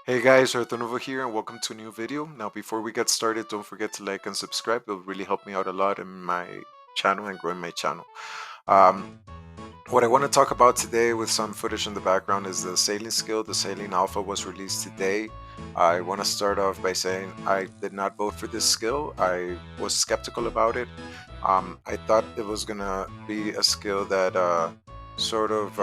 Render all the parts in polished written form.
Hey guys, Arthur here and welcome to a new video. Now before we get started, don't forget to like and subscribe. It'll really help me out a lot in my channel and growing my channel. Um, what I want to talk about today with some footage in the background is the sailing skill. The sailing alpha was released today. I want to start off by saying I did not vote for this skill. I was skeptical about it. I thought it was gonna be a skill that sort of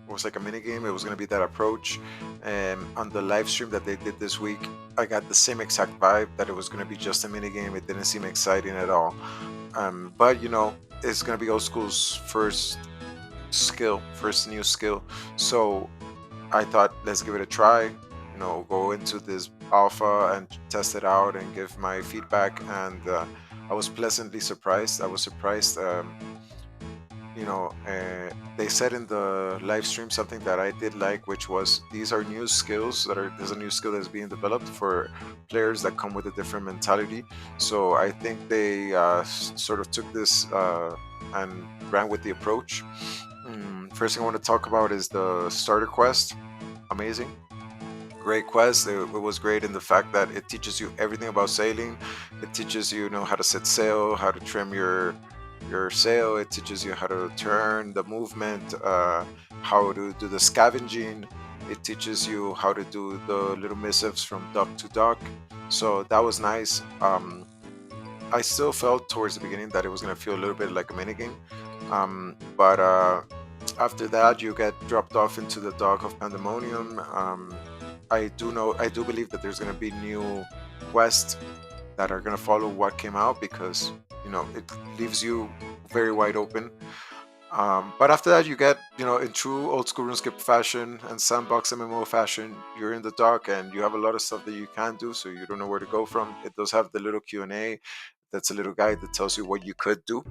was like a mini game. It was going to be that approach. And on the live stream that they did this week, I got the same exact vibe that it was going to be just a mini game. It didn't seem exciting at all. But it's going to be old school's first skill, first new skill. So I thought, let's give it a try. Go into this alpha and test it out and give my feedback. And I was pleasantly surprised. I was surprised. They said in the live stream something that I did like, which was these are new skills there's a new skill that's being developed for players that come with a different mentality. So I think they sort of took this and ran with the approach. First thing I want to talk about is the starter quest. Amazing. Great quest. It was great in the fact that it teaches you everything about sailing. It teaches you, how to set sail, how to trim your sail. It teaches you how to turn the movement, how to do the scavenging. It teaches you how to do the little missives from dock to dock. So that was nice. I still felt towards the beginning that it was going to feel a little bit like a minigame. But after that, you get dropped off into the dock of Pandemonium. I do believe that there's going to be new quests that are going to follow what came out, because it leaves you very wide open. But after that, you get, in true old school RuneScape fashion and sandbox MMO fashion, you're in the dock and you have a lot of stuff that you can do, so you don't know where to go from. It does have the little Q&A. That's a little guide that tells you what you could do,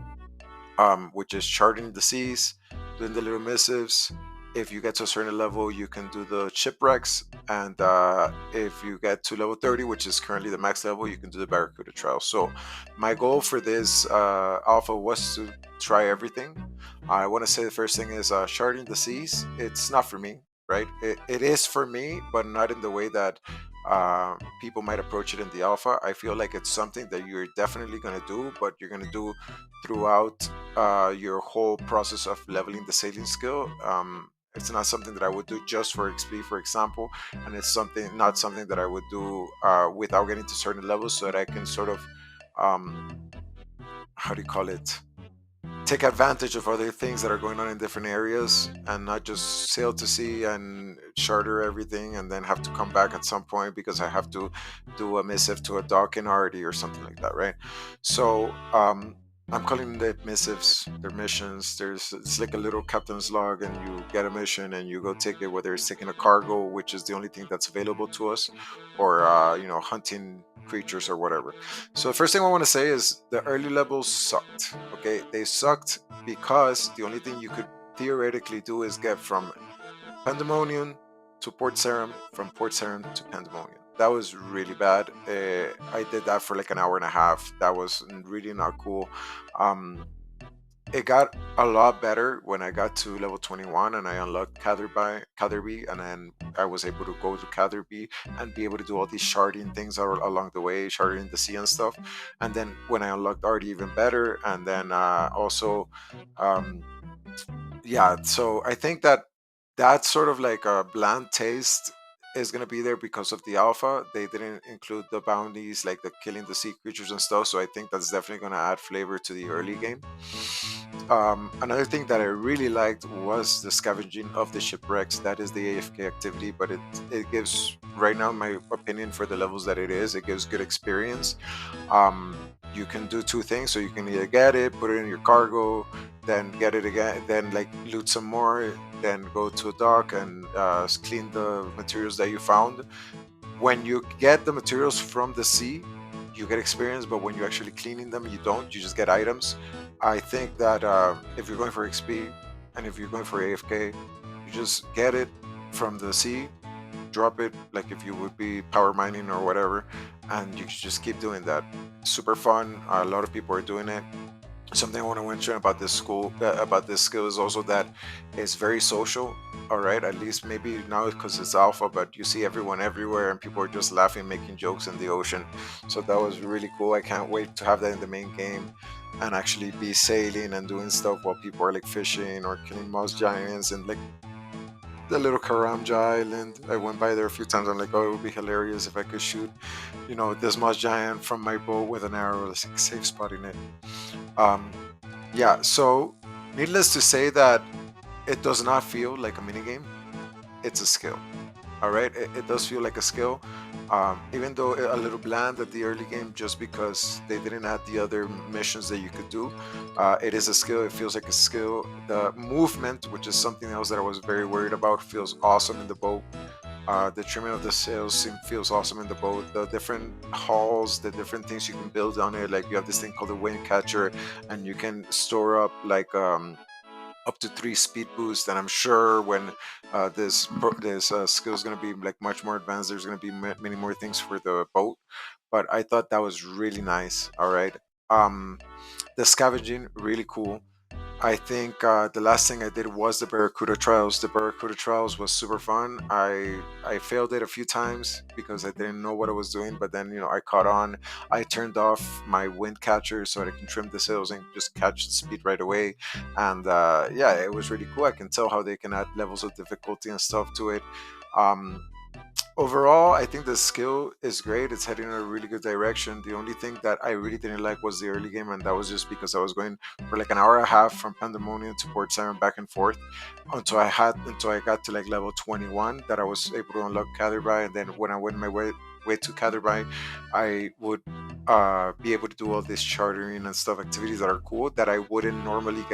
which is charting the seas, doing the little missives. If you get to a certain level, you can do the shipwrecks, and if you get to level 30, which is currently the max level, you can do the Barracuda trial. So my goal for this alpha was to try everything. I want to say the first thing is charting the seas. It's not for me, right? It is for me, but not in the way that people might approach it in the alpha. I feel like it's something that you're definitely going to do, but you're going to do throughout your whole process of leveling the sailing skill. It's not something that I would do just for XP, for example, and it's not something that I would do without getting to certain levels, so that I can sort of, how do you call it, take advantage of other things that are going on in different areas, and not just sail to sea and charter everything and then have to come back at some point because I have to do a missive to a dock in Arty or something like that, right? So I'm calling them missives. They're missions. It's like a little captain's log, and you get a mission and you go take it, whether it's taking a cargo, which is the only thing that's available to us, or hunting creatures or whatever. So the first thing I want to say is the early levels sucked. Okay, they sucked because the only thing you could theoretically do is get from Pandemonium to Port Sarim, from Port Sarim to Pandemonium. That was really bad. I did that for like an hour and a half. That was really not cool. Um, it got a lot better when I got to level 21 and I unlocked Catherby, and then I was able to go to Catherby and be able to do all these sharding things along the way, sharding the sea and stuff. And then when I unlocked Artie, even better. And then also, um, yeah, so I think that sort of like a bland taste is going to be there because of the alpha. They didn't include the bounties, like the killing the sea creatures and stuff, so I think that's definitely going to add flavor to the early game. Another thing that I really liked was the scavenging of the shipwrecks. That is the AFK activity, but it gives, right now, in my opinion, for the levels that it gives good experience. You can do two things. So you can either get it, put it in your cargo, then get it again, then like loot some more, then go to a dock and clean the materials that you found. When you get the materials from the sea, you get experience, but when you're actually cleaning them, you don't. You just get items. I think that if you're going for XP and if you're going for AFK, you just get it from the sea, drop it like if you would be power mining or whatever, and you just keep doing that. Super fun. A lot of people are doing it. Something I want to mention about this about this skill is also that it's very social. All right, at least maybe now because it's alpha, but you see everyone everywhere and people are just laughing, making jokes in the ocean. So that was really cool. I can't wait to have that in the main game and actually be sailing and doing stuff while people are like fishing or killing mouse giants and like the little Karamja Island. I went by there a few times. I'm like, oh, it would be hilarious if I could shoot, this mouse giant from my boat with an arrow, like safe spotting it. Um, yeah, so needless to say that it does not feel like a minigame. It's a skill. All right, it does feel like a skill, even though a little bland at the early game, just because they didn't add the other missions that you could do. It is a skill. It feels like a skill. The movement, which is something else that I was very worried about, feels awesome in the boat. The trimming of the sails feels awesome in the boat. The different hulls, the different things you can build on it. Like you have this thing called the wind catcher, and you can store up like up to 3 speed boost. And I'm sure when this skill is going to be like much more advanced, there's going to be many more things for the boat. But I thought that was really nice. All right. Um, the scavenging really cool. I think the last thing I did was the Barracuda Trials. The Barracuda Trials was super fun. I failed it a few times because I didn't know what I was doing, but then I caught on. I turned off my wind catcher so that I can trim the sails and just catch the speed right away. And yeah, it was really cool. I can tell how they can add levels of difficulty and stuff to it. Um, Overall, I think the skill is great. It's heading in a really good direction. The only thing that I really didn't like was the early game, and that was just because I was going for like an hour and a half from Pandemonium to Port Simon back and forth until I got to like level 21 that I was able to unlock Catherby, and then when I went my way to Catherby, I would be able to do all this chartering and stuff activities that are cool that I wouldn't normally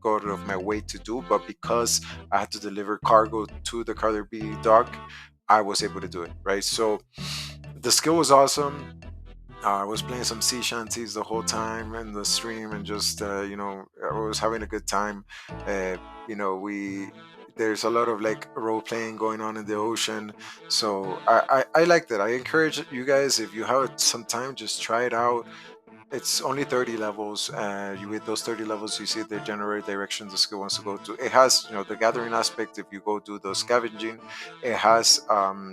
go out of my way to do, but because I had to deliver cargo to the Catherby dock, I was able to do it, right? So the skill was awesome. I was playing some sea shanties the whole time in the stream, and just I was having a good time. Uh, we there's a lot of like role playing going on in the ocean, so I liked it. I encourage you guys, if you have some time, just try it out. It's only 30 levels. You with those 30 levels, you see the general direction the skill wants to go to. It has, the gathering aspect. If you go do the scavenging, it has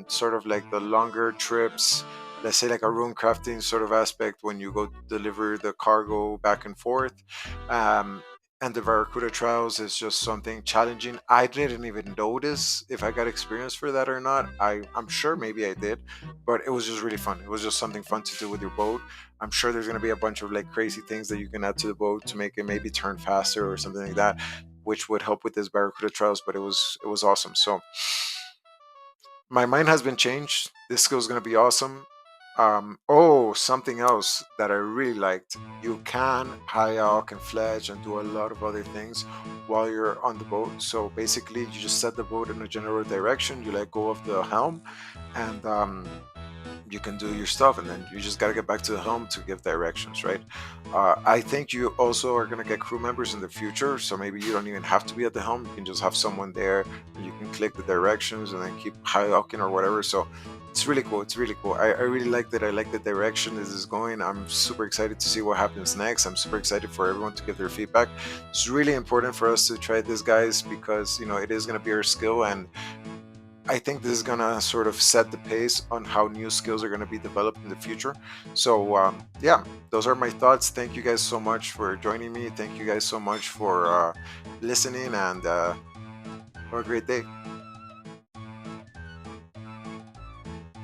sort of like the longer trips. Let's say like a rune crafting sort of aspect when you go deliver the cargo back and forth. Um, and the Barracuda trials is just something challenging. I didn't even notice if I got experience for that or not. I'm sure maybe I did, but it was just really fun. It was just something fun to do with your boat. I'm sure there's going to be a bunch of like crazy things that you can add to the boat to make it maybe turn faster or something like that, which would help with this Barracuda trials. But it was awesome. So my mind has been changed. This skill is going to be awesome. Oh, something else that I really liked. You can kayak and fledge and do a lot of other things while you're on the boat. So basically, you just set the boat in a general direction. You let go of the helm, and you can do your stuff, and then you just got to get back to the helm to give directions, right? I think you also are going to get crew members in the future, so maybe you don't even have to be at the helm. You can just have someone there and you can click the directions and then keep kayaking or whatever. So it's really cool. It's really cool. I really like that. I like the direction this is going. I'm super excited to see what happens next. I'm super excited for everyone to give their feedback. It's really important for us to try this, guys, because it is going to be our skill, and I think this is gonna sort of set the pace on how new skills are gonna be developed in the future. So yeah, those are my thoughts. Thank you guys so much for joining me. Thank you guys so much for listening, and have a great day.